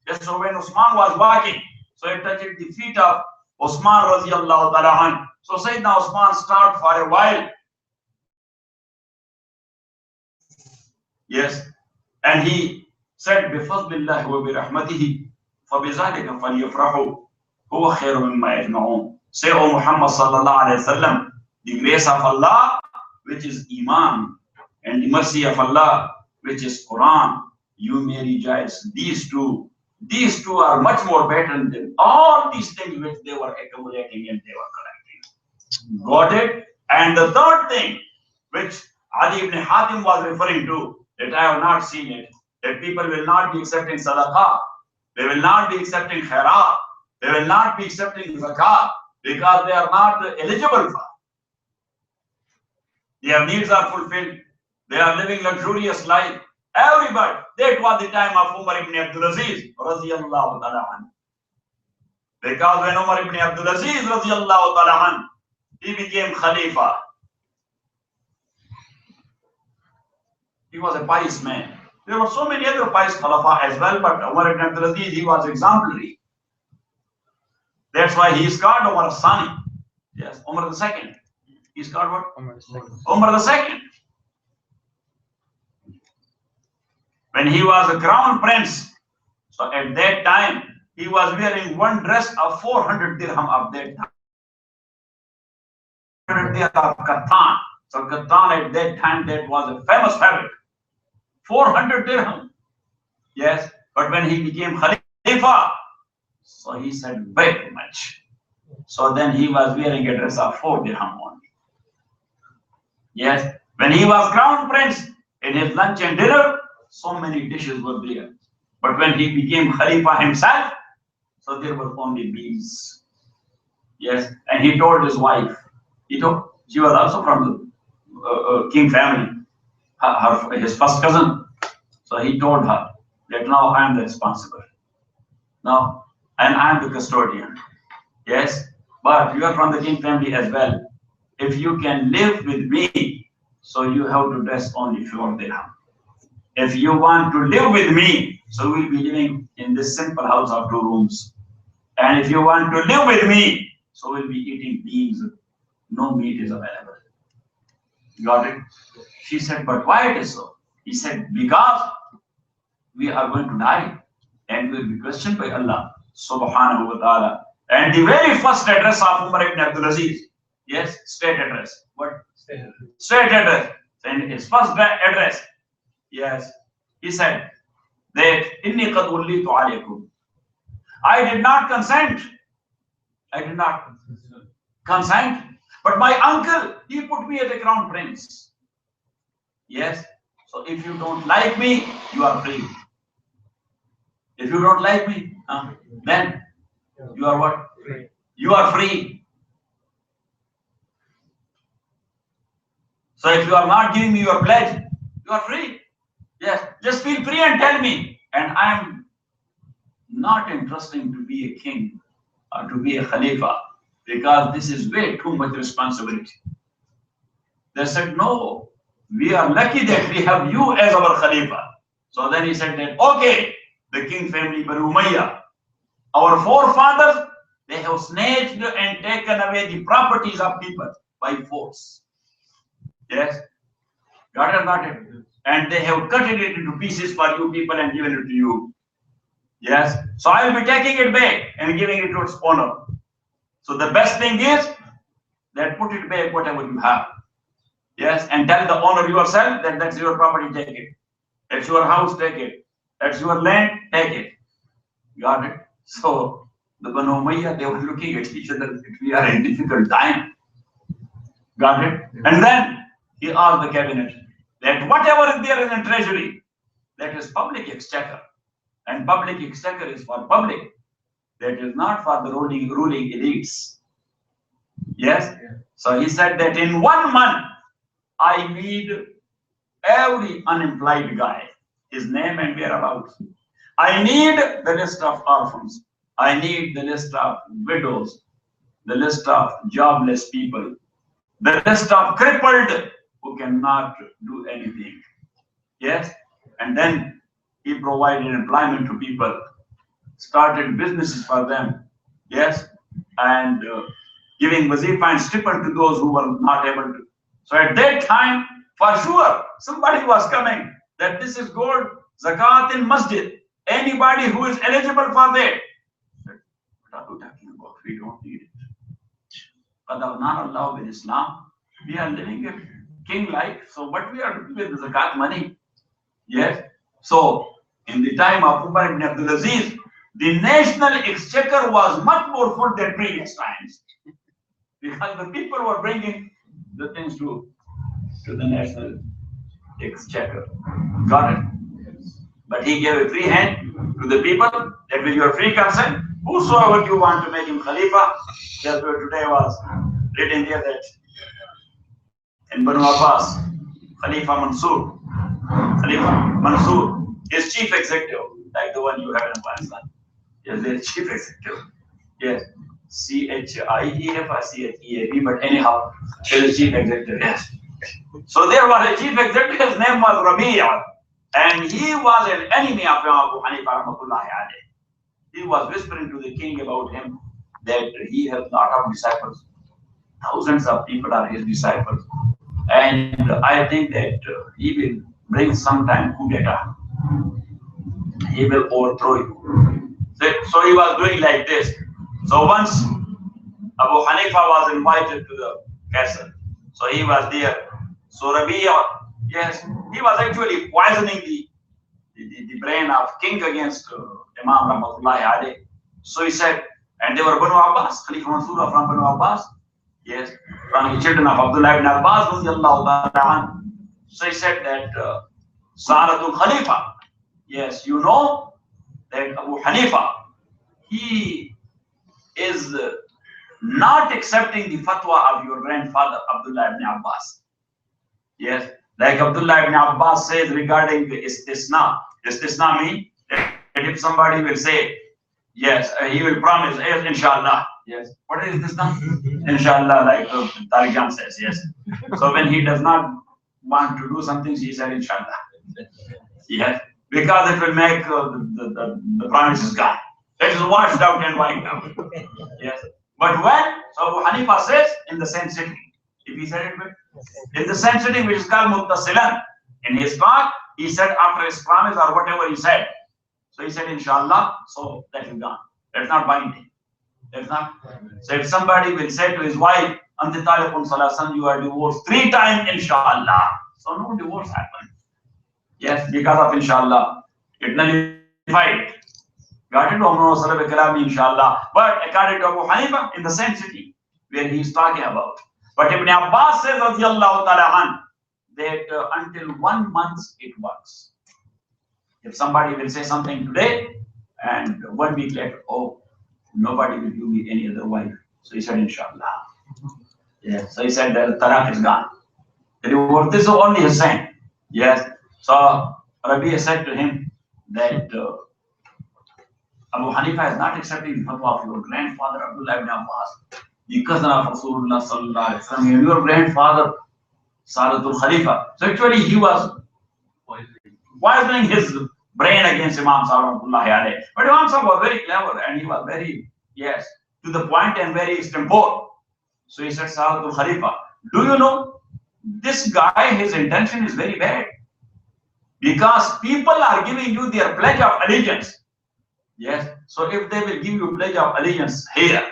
Yes, so when Usman was walking, so it touched the feet of Usman radiallahu ta'ala anh. So Sayyidina Usman stopped for a while. Yes, and he said, بِفَضْلِ اللَّهِ وَبِرَحْمَتِهِ فَبِذَلِكَ فَلْيَفْرَحُوا هُوَ خَيْرٌ مِمَّا يَجْمَعُونَ. Say, O Muhammad sallallahu alayhi wa sallam, the grace of Allah, which is Iman, and the mercy of Allah, which is Quran, you may rejoice. These two are much more better than all these things which they were accumulating and they were collecting. Got it? And the third thing, which Ali ibn Hatim was referring to, that I have not seen it, that people will not be accepting sadaqah, they will not be accepting khairat, they will not be accepting zakat, because they are not eligible for. Their needs are fulfilled. They are living luxurious life. Everybody. That was the time of Umar ibn Abdul Aziz, radiyallahu ta'ala anhu. Because when Umar ibn Abdul Aziz, radiyallahu ta'ala anhu, he became Khalifa, he was a pious man. There were so many other pious Khalifa as well, but Umar ibn Abdul Aziz, he was exemplary. That's why he is called Umar Sani. Yes, Umar the second. He's called what? Umar the second. When he was a crown prince, so at that time, he was wearing one dress of 400 dirham of that time. 400 dirham of katan. So katan at that time, that was a famous fabric. 400 dirham. Yes, but when he became Khalifa, so he said way too much. So then he was wearing a dress of 4 dirham only. Yes, when he was crown prince, in his lunch and dinner, so many dishes were there. But when he became Khalifa himself, so there were only beans. Yes, and he told his wife, she was also from the king family, his first cousin. So he told her that now I am the responsible. Now, and I am the custodian. Yes, but you are from the king family as well. If you can live with me, so you have to dress only 4 dirham. If you want to live with me, so we'll be living in this simple house of 2 rooms. And if you want to live with me, so we'll be eating beans. No meat is available. Got it? She said, but why it is so? He said, because we are going to die and will be questioned by Allah subhanahu wa ta'ala. And the very first address of Umar ibn Abdul Aziz, yes, state address. What? State address. And his first address, yes, he said that inni qad wallitu alaykum. I did not consent. I did not consent. But my uncle, he put me as a crown prince. Yes. So if you don't like me, you are free. If you don't like me, then you are what? Free. You are free. So if you are not giving me your pledge, you are free. Yes, just feel free and tell me. And I am not interested to be a king or to be a Khalifa, because this is way too much responsibility. They said, no, we are lucky that we have you as our Khalifa. So then he said that, okay, the king family, Banu Umayyah, our forefathers, they have snatched and taken away the properties of people by force. Yes, got it, got it. And they have cut it into pieces for you people and given it to you. Yes, so I will be taking it back and giving it to its owner. So the best thing is that put it back whatever you have. Yes, and tell the owner yourself that that's your property, take it. That's your house, take it. That's your land, take it. Got it? So the Banu Umayyah, they were looking at each other. We are in difficult time. Got it? And then he asked the cabinet that whatever is there in the treasury, that is public exchequer. And public exchequer is for public. That is not for the ruling elites. Yes? So he said that in 1 month, I need every unemployed guy, his name and whereabouts. I need the list of orphans. I need the list of widows, the list of jobless people, the list of crippled who cannot do anything. Yes? And then he provided employment to people. started businesses for them. Yes, and giving wazifa and stipend to those who were not able to. So at that time, for sure, somebody was coming that this is gold, zakat in masjid. Anybody who is eligible for that. What are you talking about? We don't need it. Qadar not allowed in Islam. We are living a king life. So what we are doing with the zakat money? Yes. So in the time of Umar ibn Abdul Aziz, the national exchequer was much more full than previous times. Because the people were bringing the things to the national exchequer. Got it? But he gave a free hand to the people that with your free consent, whosoever you want to make him Khalifa. That's where today was written here that in Banu Abbas, Khalifa Mansour is chief executive, like the one you have in Afghanistan. Yes, they're chief executive. Yes. CHIEF or CHEAP, but anyhow, he is chief executive, yes. So there was a chief executive, his name was Rabi'a, and he was an enemy of Abu Hanifa rahmatullahi alayh. He was whispering to the king about him that he has a lot of disciples. Thousands of people are his disciples. And I think that he will bring sometime coup d'etat. He will overthrow you. So he was doing like this. So once Abu Hanifa was invited to the castle. So he was there. So Rabi'a, yes, he was actually poisoning the brain of king against Imam Rahmatullahi alayh. So he said, and they were Banu Abbas, Khalifa Mansur from Banu Abbas, yes, from the children of Abdullah ibn Abbas. So he said that Saratul Khalifa, yes, you know that Abu Hanifa, he is not accepting the fatwa of your grandfather Abdullah ibn Abbas. Yes, like Abdullah ibn Abbas says regarding the istisna. Istisna means that if somebody will say, yes, he will promise, yes, inshallah. Yes, what is this now? Inshallah, like Tariq says, yes. So when he does not want to do something, he said inshallah. Yes, because it will make the promises gone. It is washed out and wiped out. Yes. But when, so Abu Hanifa says in the same sitting, if he said it with, in the same sitting which is called Muttasilan, in his talk, he said after his promise or whatever he said. So he said inshallah, so that is gone. That's not binding. That's not. So if somebody will say to his wife, Anti Talibun Salasan, you are divorced 3 times, inshallah. So no divorce happened. Yes, because of inshallah. It nullified. Got it? Inshallah. But according to Abu Hanifa, in the same city where he is talking about. But Ibn Abbas says, that until 1 month it works. If somebody will say something today, and 1 week later, oh, nobody will give me any other wife. So he said, inshallah. Yes. So he said that talaq is gone. This is only his saying. Yes. So Rabi'a said to him that Abu Hanifa is not accepting the fatwa of your grandfather Abdullah ibn Abbas, the cousin of Rasulullah sallallahu alaihi wasallam, and your grandfather Salatul Khalifa. So actually he was poisoning his brain against Imam Sahib Rahmatullahi alayh. But Imam Sahib was very clever and he was very, yes, to the point and very extempore. So he said, Salatul Khalifa, do you know, this guy, his intention is very bad. Because people are giving you their pledge of allegiance. Yes. So if they will give you pledge of allegiance here,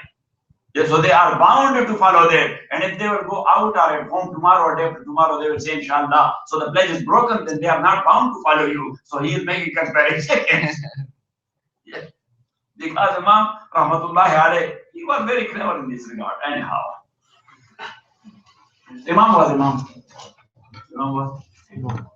yes, so they are bound to follow that. And if they will go out or at home tomorrow or day after tomorrow, they will say inshallah. So the pledge is broken, then they are not bound to follow you. So he is making comparison. Yes. Because Imam Rahmatullahi alayh, he was very clever in this regard. Anyhow. Imam was Imam. Imam was Imam.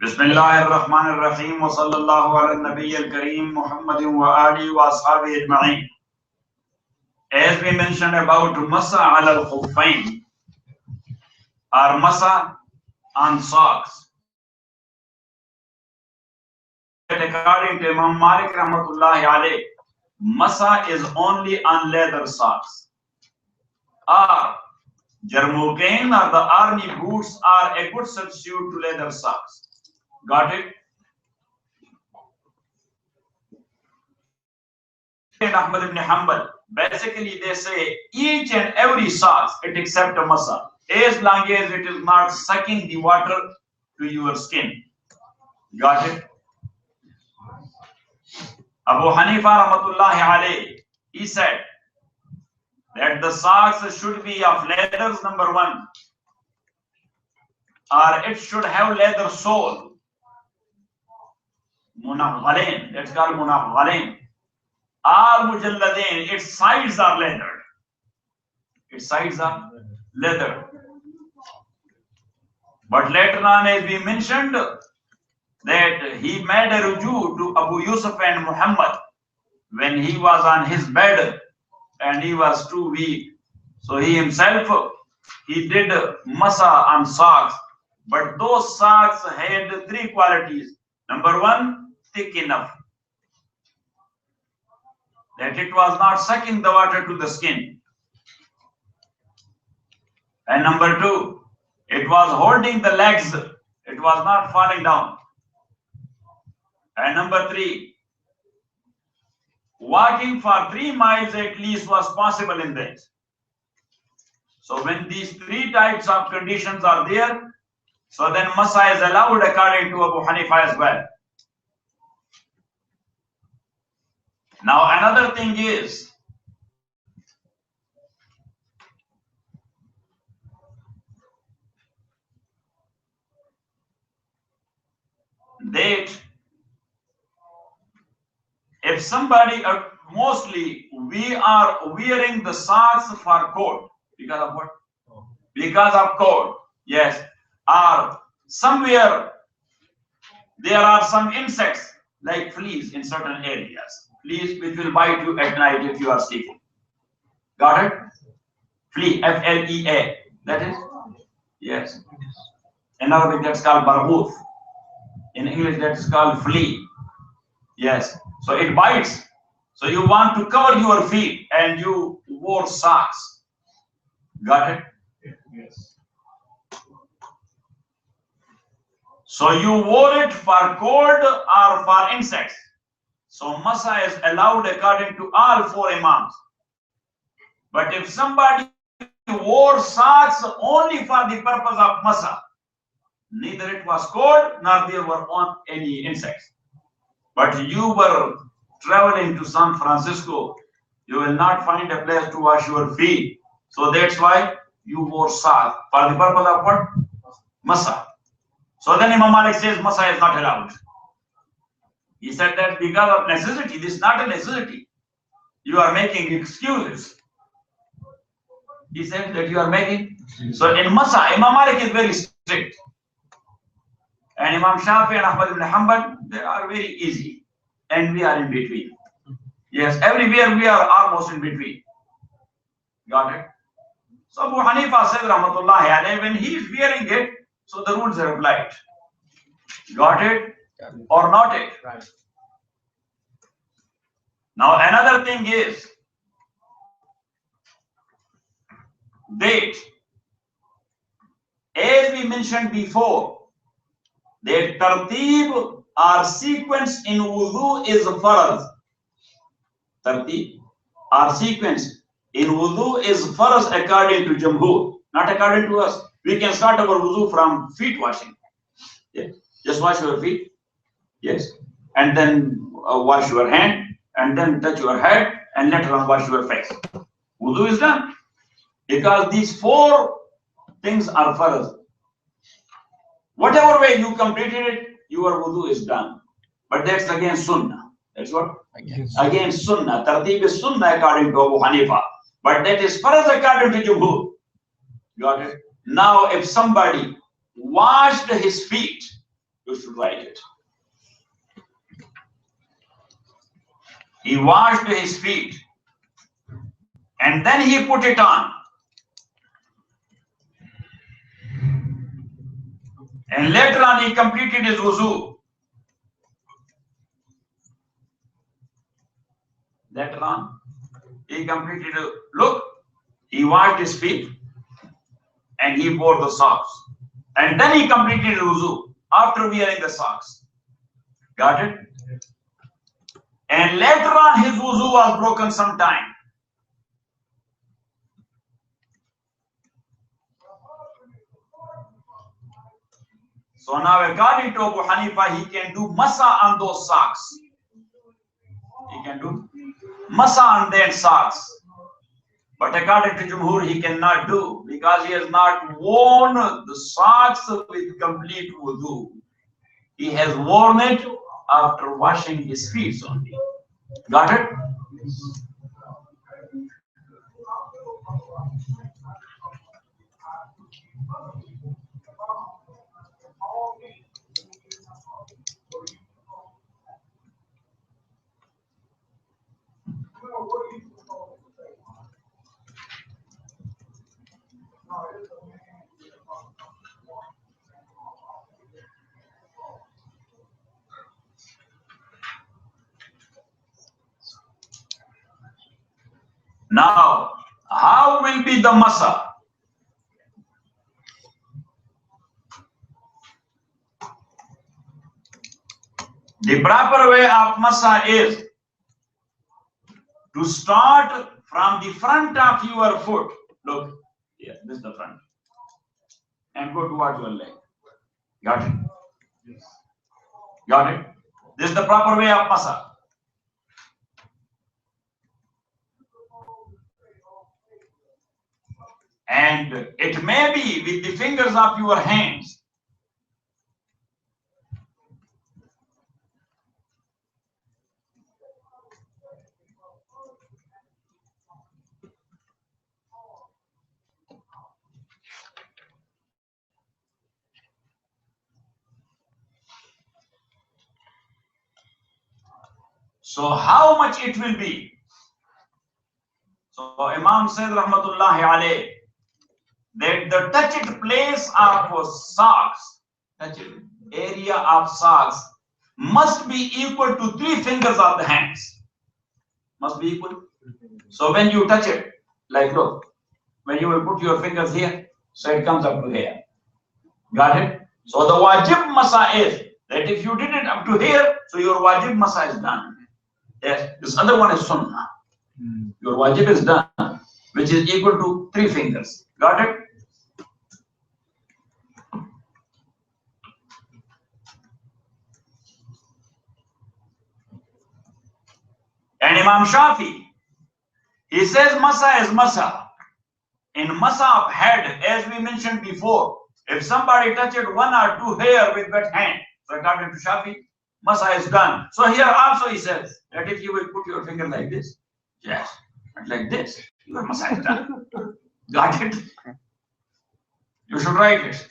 Bismillahirrahmanirrahim wa sallallahu ala nabiyyil kareem Muhammadin wa alihi wa ashabihi ajma'in. As we mentioned about masa al khuffain or masa on socks. According to Imam Malik rahmatullahi alayh, masa is only on leather socks. Or Jarmukain or the army boots are a good substitute to leather socks. Got it? In Ahmad ibn Hanbal, basically they say each and every socks it except a masa, as long as it is not sucking the water to your skin. Got it? Abu Hanifa rahmatullahi alayhi, he said that the socks should be of leathers, number one, or it should have leather sole. Munawwalain, that's called munawwalain. Or mujalladain, its sides are leather. Its sides are leather. But later on, as we mentioned, that he made a ruju to Abu Yusuf and Muhammad when he was on his bed and he was too weak. So he himself, he did masa on socks. But those socks had three qualities. Number one, thick enough, that it was not sucking the water to the skin. And number two, it was holding the legs, it was not falling down. And number three, walking for 3 miles at least was possible in this. So when these three types of conditions are there, so then masa is allowed according to Abu Hanifa as well. Now another thing is, that if somebody, mostly we are wearing the socks for cold. Because of what? Because of cold. Yes. Or somewhere there are some insects like fleas in certain areas. Fleas which will bite you at night if you are sleeping. Got it? Flea, F-L-E-A. That is? Yes. In Arabic that's called barghouth. In English that's called flea. Yes. So it bites. So you want to cover your feet and you wore socks. Got it? Yes. So you wore it for cold or for insects. So masa is allowed according to all 4 imams. But if somebody wore socks only for the purpose of masa, neither it was cold nor there were on any insects. But you were traveling to San Francisco, you will not find a place to wash your feet. So that's why you wore socks for the purpose of what? Masa. So then Imam Malik says masa is not allowed. He said that because of necessity. This is not a necessity. You are making excuses. He said that you are making. So in masa, Imam Malik is very strict. And Imam Shafi and Ahmad ibn Hanbal, they are very easy. And we are in between. Yes, everywhere we are almost in between. Got it? So Abu Hanifa said, rahmatullahi alayhi, when he is wearing it, so the rules are applied. Got it? Or not it? Right. Now another thing is that, as we mentioned before, that tartib or sequence in wudu is farz. Tartib or sequence in wudu is farz according to Jamhur, not according to us. We can start our wudu from feet washing. Yes. Just wash your feet. Yes. And then wash your hand, and then touch your head, and later on wash your face. Wudu is done. Because these 4 things are farz. Whatever way you completed it, your wudu is done. But that's against sunnah. That's what? Against sunnah. Tartib is sunnah according to Abu Hanifa. But that is farz according to Jumhur. Got it? Now if somebody washed his feet You should write it. He washed his feet and then he put it on. And later on he completed his wuzu. Later on he completed, look, he washed his feet and he wore the socks. And then he completed his wuzu after wearing the socks. Got it? And later on his wuzu was broken sometime. So now according to Abu Hanifa, he can do masa on those socks. He can do masa on their socks. But according to Jumhur, he cannot do because he has not worn the socks with complete wudu. He has worn it after washing his feet only. Got it? Now, how will be the masa? The proper way of masa is to start from the front of your foot. Look, here, this is the front. And go towards your leg. Got it? Yes. Got it? This is the proper way of masa. And it may be with the fingers of your hands. So how much it will be? So Imam said rahmatullahi alayh that the touched place of socks, touched area of socks must be equal to 3 fingers of the hands. Must be equal. So when you touch it, like look, when you will put your fingers here, so it comes up to here. Got it? So the wajib masa is that if you did it up to here, so your wajib masa is done. Yes, this other one is sunnah. Your wajib is done, which is equal to 3 fingers. Got it? And Imam Shafi, he says masa is masa. In masa of head, as we mentioned before, if somebody touched 1 or 2 hair with wet hand, so according to Shafi, masa is done. So here also he says that if you will put your finger like this, yes, and like this, your masa is done. Got it? You should write it.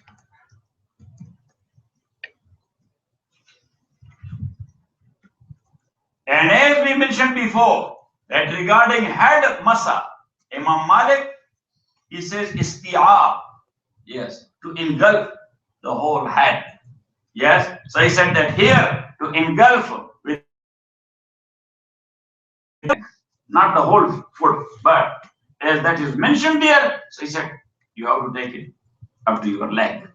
And as we mentioned before, that regarding head masa, Imam Malik, he says isti'ab, yes, to engulf the whole head. Yes, so he said that here to engulf with not the whole foot, but as that is mentioned there, so he said you have to take it up to your leg.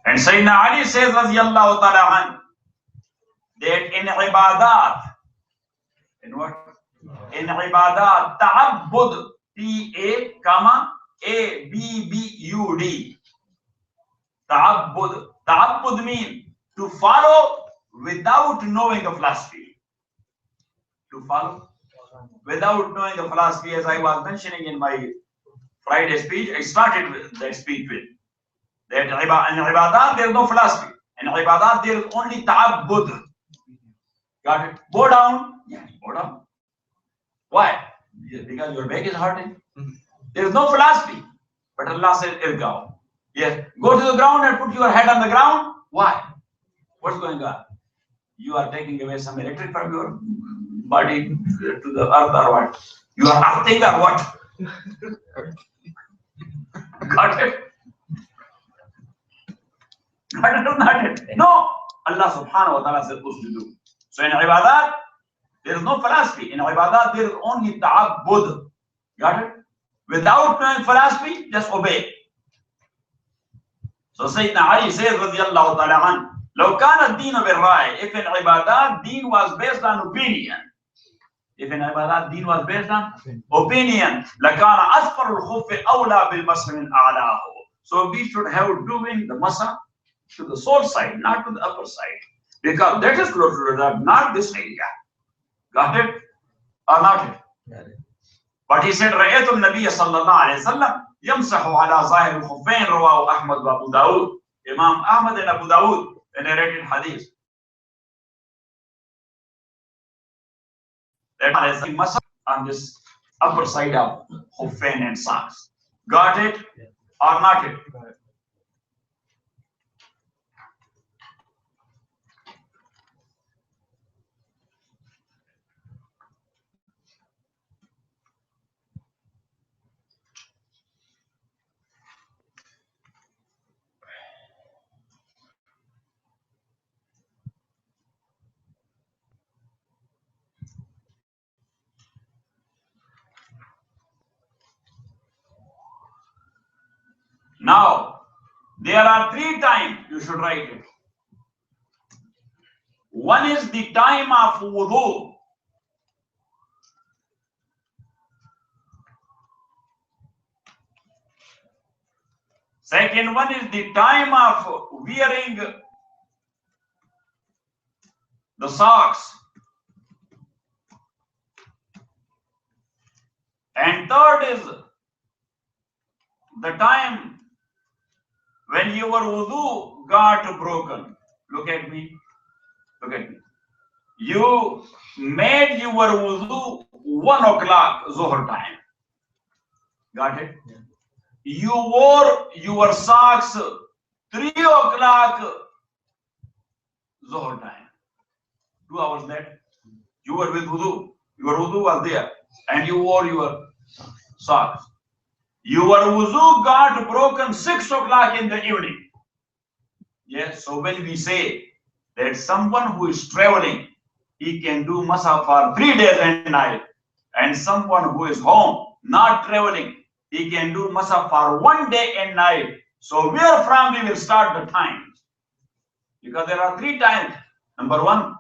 And Sayyidina Ali says, Radiyallahu ta'ala an, that in ibadat, in what? In ibadat, ta'abbud, T-A, comma, A-B-B-U-D. Ta'abbud. Ta'abbud means to follow without knowing the philosophy. To follow without knowing the philosophy, as I was mentioning in my Friday speech, I started with that speech with. That in ibadat there is no philosophy. In ibadat there is only ta'abbud. Got it? Bow down. Yes, bow down. Why? Yes, because your back is hurting. There is no philosophy. But Allah says, irgao. Yes, go to the ground and put your head on the ground. Why? What's going on? You are taking away some electric from your body to the earth or what? You are earthing or what? Got it? Got it or not it? No. Allah subhanahu wa ta'ala says what to do. So in ibadat, there is no philosophy. In ibadat, there is only ta'abbud. Got it? Without knowing philosophy, just obey. So Sayyidina Ali says, radiyallahu ta'ala an, لو كان الدين بالرأي, if in ibadat, deen was based on opinion. If in ibadat, deen was based on opinion, لكان أسفل الخف أولى بالمسح من أعلاه. So we should have doing the masa to the sole side, not to the upper side. Because that is close to the, not this area. Got it? Or not it? Got it. But he said, رأيت النبي صلى الله عليه وسلم يمسح على ظاهر الخفين رواه أحمد وأبو داود. Imam Ahmad and Abu Dawud narrated hadith. That is masa on this upper side of khuffain and socks. Got it? Or not it? Got it. Now, there are 3 times you should write it. One is the time of wudu. Second one is the time of wearing the socks. And third is the time when your wudu got broken. Look at me. Look at me. You made your wudu 1 o'clock Zuhr time. Got it? Yeah. You wore your socks 3 o'clock Zuhr time. 2 hours late. You were with wudu. Your wudu was there. And you wore your socks. Your wuzu got broken 6 o'clock in the evening. Yes, so when we say that someone who is traveling, he can do masa for 3 days and night, and someone who is home, not traveling, he can do masa for 1 day and night. So where from we will start the times? Because there are 3 times. Number 1,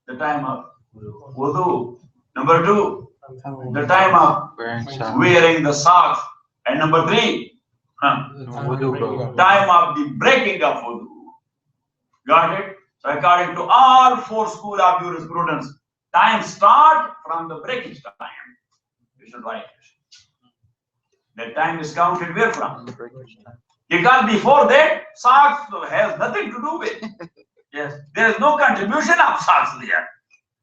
the time of wudu. Number 2, the time of wearing the socks. And number 3, time of the breaking of wudu. Got it? So according to all 4 schools of jurisprudence, time start from the breaking time. You should write it. That time is counted where from? Because before that, socks has nothing to do with. Yes, there is no contribution of socks there.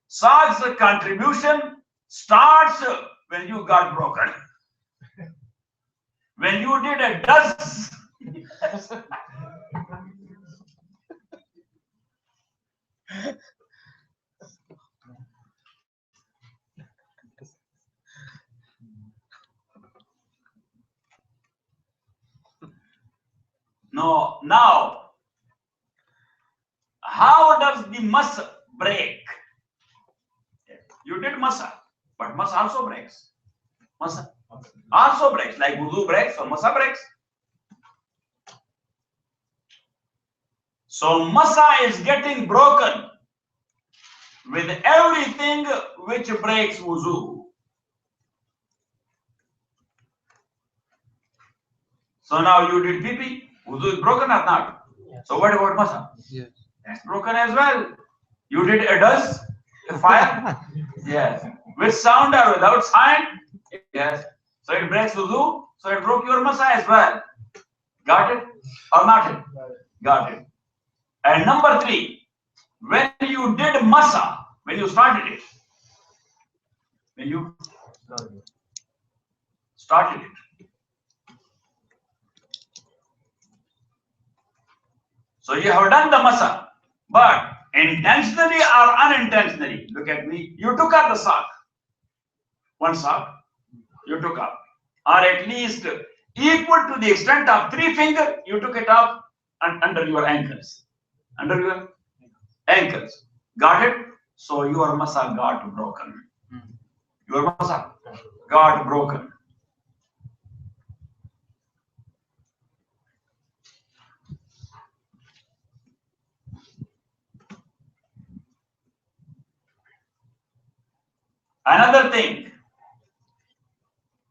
Socks contribution starts when you got broken. When you did a dust. No, now, how does the masa break? You did masa, but masa also breaks. Masa also breaks, like wudu breaks, so masa breaks. So masa is getting broken with everything which breaks wudu. So now you did pee, wudu is broken or not? Yes. So what about masa? Yes. That's broken as well. You did a dust, a fire? Yes. With sound or without sound? Yes. So it breaks wudu, so it broke your masa as well. Got it or not it? Got it. And number 3, when you did masa, when you started it, when you started it, so you have done the masa, but intentionally or unintentionally, look at me, you took up the sock, one sock, you took up, or at least equal to the extent of 3 fingers, you took it up under your ankles, under your ankles. Got it? So your masa got broken. Your masa got broken. Another thing,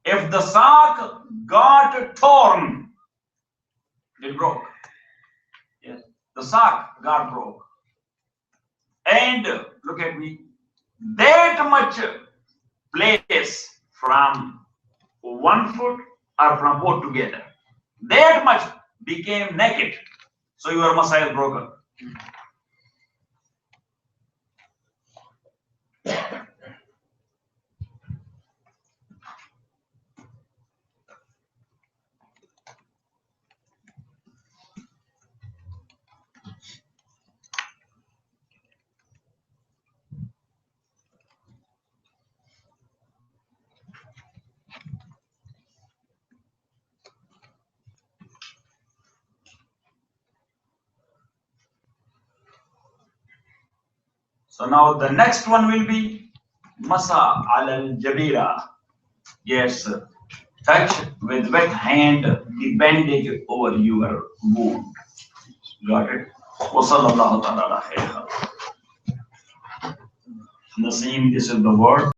if the sock got torn, it broke. Yes, the sock got broke. And look at me, that much place from one foot or from both together, that much became naked. So your masa is broken. So now the next one will be masa al jabira. Yes, touch with wet hand the bandage over your wound. Got it? وصلى الله تعالى على خير. Naseem, this is the word.